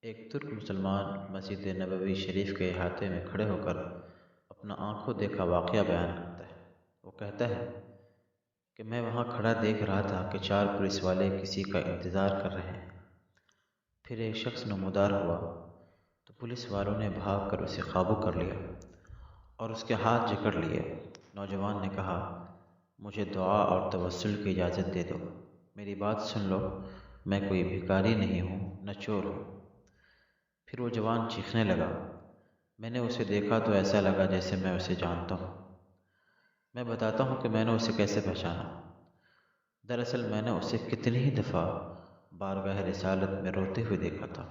ایک ترک مسلمان مسجد نبوی شریف کے احاطے میں کھڑے ہو کر اپنا آنکھوں دیکھا واقعہ بیان کرتا ہے۔ وہ کہتا ہے کہ میں وہاں کھڑا دیکھ رہا تھا کہ 4 پولیس والے کسی کا انتظار کر رہے ہیں۔ پھر ایک شخص نمودار ہوا تو پولیس والوں نے بھاگ کر اسے قابو کر لیا اور اس کے ہاتھ جکڑ لیے۔ نوجوان نے کہا، مجھے دعا اور توسل کی اجازت دے دو، میری بات سن لو، میں کوئی بھکاری نہیں ہوں، نہ چور ہوں۔ پھر وہ جوان چیخنے لگا، میں نے اسے دیکھا تو ایسا لگا جیسے میں اسے جانتا ہوں۔ میں بتاتا ہوں کہ میں نے اسے کیسے پہچانا۔ دراصل میں نے اسے کتنی ہی دفعہ بارگاہ رسالت میں روتے ہوئے دیکھا تھا۔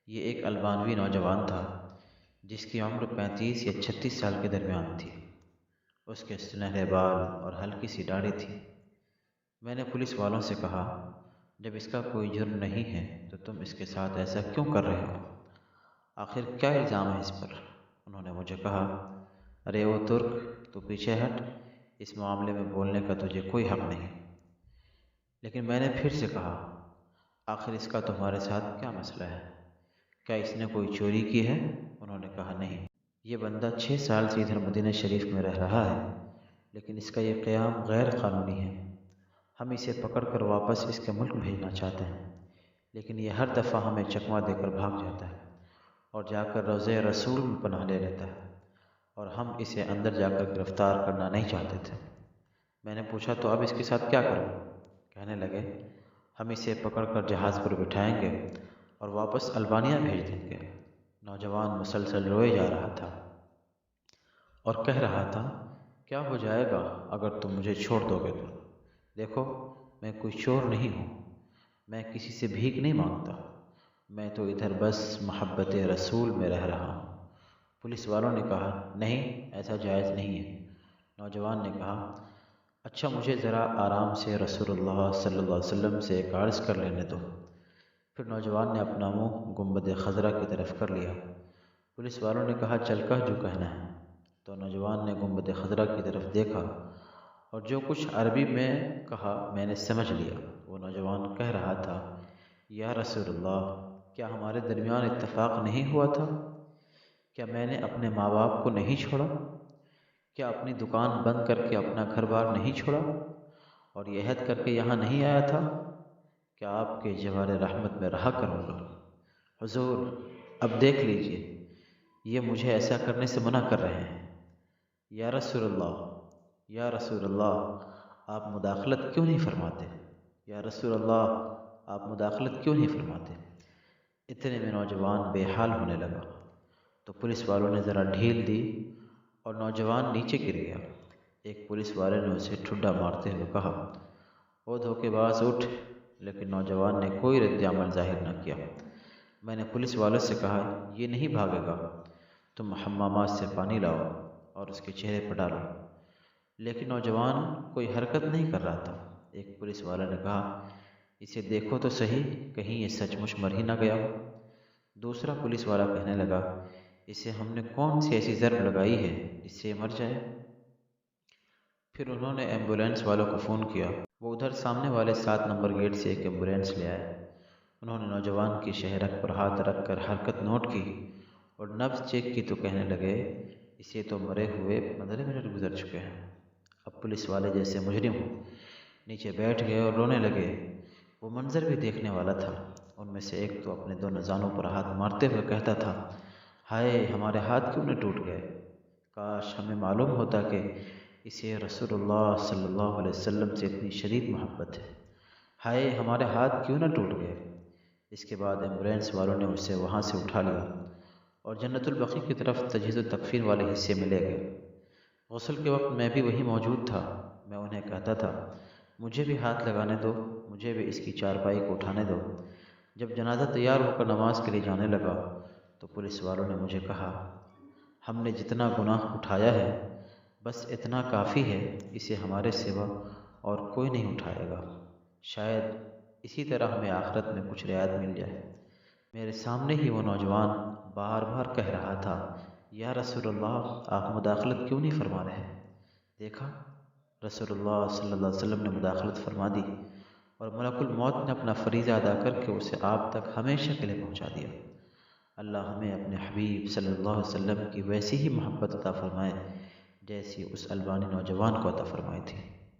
یہ ایک البانوی نوجوان تھا جس کی عمر 35 یا 36 سال کے درمیان تھی۔ اس کے سنہرے بال اور ہلکی سی داڑھی تھی۔ میں نے پولیس والوں سے کہا، جب اس کا کوئی جرم نہیں ہے تو تم اس کے ساتھ ایسا کیوں کر رہے ہو؟ آخر کیا الزام ہے اس پر؟ انہوں نے مجھے کہا، ارے وہ ترک، تو پیچھے ہٹ، اس معاملے میں بولنے کا تجھے کوئی حق نہیں۔ لیکن میں نے پھر سے کہا، آخر اس کا تمہارے ساتھ کیا مسئلہ ہے؟ کیا اس نے کوئی چوری کی ہے؟ انہوں نے کہا، نہیں، یہ بندہ 6 سال سے ادھر مدینہ شریف میں رہ رہا ہے، لیکن اس کا یہ قیام غیر قانونی ہے۔ ہم اسے پکڑ کر واپس اس کے ملک بھیجنا چاہتے ہیں، لیکن یہ ہر دفعہ ہمیں چکمہ دے کر بھاگ جاتا ہے اور جا کر روضہ رسول میں پناہ لے لیتا ہے، اور ہم اسے اندر جا کر گرفتار کرنا نہیں چاہتے تھے۔ میں نے پوچھا، تو اب اس کے ساتھ کیا کروں؟ کہنے لگے، ہم اسے پکڑ کر جہاز پر بٹھائیں گے اور واپس البانیہ بھیج دیں گے۔ نوجوان مسلسل روئے جا رہا تھا اور کہہ رہا تھا، کیا ہو جائے گا اگر تم مجھے چھوڑ دو گے تو؟ دیکھو، میں کوئی چور نہیں ہوں، میں کسی سے بھیک نہیں مانگتا، میں تو ادھر بس محبت رسول میں رہ رہا ہوں۔ پولیس والوں نے کہا، نہیں، ایسا جائز نہیں ہے۔ نوجوان نے کہا، اچھا مجھے ذرا آرام سے رسول اللہ صلی اللہ علیہ وسلم سے ایک عرض کر لینے دو۔ پھر نوجوان نے اپنا منہ گنبد خضرا کی طرف کر لیا۔ پولیس والوں نے کہا، چل کہہ جو کہنا ہے۔ تو نوجوان نے گنبد خضرا کی طرف دیکھا اور جو کچھ عربی میں کہا میں نے سمجھ لیا۔ وہ نوجوان کہہ رہا تھا، یا رسول اللہ، کیا ہمارے درمیان اتفاق نہیں ہوا تھا؟ کیا میں نے اپنے ماں باپ کو نہیں چھوڑا؟ کیا اپنی دکان بند کر کے اپنا گھر بار نہیں چھوڑا اور یہ عہد کر کے یہاں نہیں آیا تھا؟ کیا آپ کے جوار رحمت میں رہا کروں گا؟ حضور، اب دیکھ لیجئے، یہ مجھے ایسا کرنے سے منع کر رہے ہیں۔ یا رسول اللہ، یا رسول اللہ، آپ مداخلت کیوں نہیں فرماتے؟ یا رسول اللہ، آپ مداخلت کیوں نہیں فرماتے؟ اتنے میں نوجوان بے حال ہونے لگا تو پولیس والوں نے ذرا ڈھیل دی اور نوجوان نیچے گر گیا۔ ایک پولیس والے نے اسے ٹھڈا مارتے ہوئے کہا، او دھوکے باز، اٹھ! لیکن نوجوان نے کوئی رد عمل ظاہر نہ کیا۔ میں نے پولیس والوں سے کہا، یہ نہیں بھاگے گا، تم حمامات سے پانی لاؤ اور اس کے چہرے پر ڈالو۔ لیکن نوجوان کوئی حرکت نہیں کر رہا تھا۔ ایک پولیس والے نے کہا، اسے دیکھو تو صحیح، کہیں یہ سچ مچ مر ہی نہ گیا ہو۔ دوسرا پولیس والا کہنے لگا، اسے ہم نے کون سی ایسی ضرب لگائی ہے جس سے یہ مر جائے؟ پھر انہوں نے ایمبولینس والوں کو فون کیا۔ وہ ادھر سامنے والے 7 نمبر گیٹ سے ایک ایمبولینس لے آئے۔ انہوں نے نوجوان کی شہرک پر ہاتھ رکھ کر حرکت نوٹ کی اور نبض چیک کی تو کہنے لگے، اسے تو مرے ہوئے 15 منٹ گزر چکے ہیں۔ اب پولیس والے جیسے مجرم ہوں نیچے بیٹھ گئے اور رونے لگے۔ وہ منظر بھی دیکھنے والا تھا۔ ان میں سے ایک تو اپنے دونوں زانوں پر ہاتھ مارتے ہوئے کہتا تھا، ہائے، ہمارے ہاتھ کیوں نہ ٹوٹ گئے؟ کاش ہمیں معلوم ہوتا کہ اسے رسول اللہ صلی اللہ علیہ وسلم سے اتنی شدید محبت ہے۔ ہائے، ہمارے ہاتھ کیوں نہ ٹوٹ گئے؟ اس کے بعد ایمبولینس والوں نے اسے وہاں سے اٹھا لیا اور جنت البقیع کی طرف تجہیز و تکفین والے حصے میں لے گئے۔ غسل کے وقت میں بھی وہیں موجود تھا۔ میں انہیں کہتا تھا، مجھے بھی ہاتھ لگانے دو، مجھے بھی اس کی چارپائی کو اٹھانے دو۔ جب جنازہ تیار ہو کر نماز کے لیے جانے لگا تو پولیس والوں نے مجھے کہا، ہم نے جتنا گناہ اٹھایا ہے بس اتنا کافی ہے، اسے ہمارے سوا اور کوئی نہیں اٹھائے گا۔ شاید اسی طرح ہمیں آخرت میں کچھ رعایت مل جائے۔ میرے سامنے ہی وہ نوجوان بار بار کہہ رہا تھا، یا رسول اللہ، آپ مداخلت کیوں نہیں فرما رہے؟ دیکھا، رسول اللہ صلی اللہ علیہ وسلم نے مداخلت فرما دی اور ملک الموت نے اپنا فریضہ ادا کر کے اسے آپ تک ہمیشہ کے لیے پہنچا دیا۔ اللہ ہمیں اپنے حبیب صلی اللہ علیہ وسلم کی ویسی ہی محبت عطا فرمائے جیسی اس البانی نوجوان کو عطا فرمائی تھی۔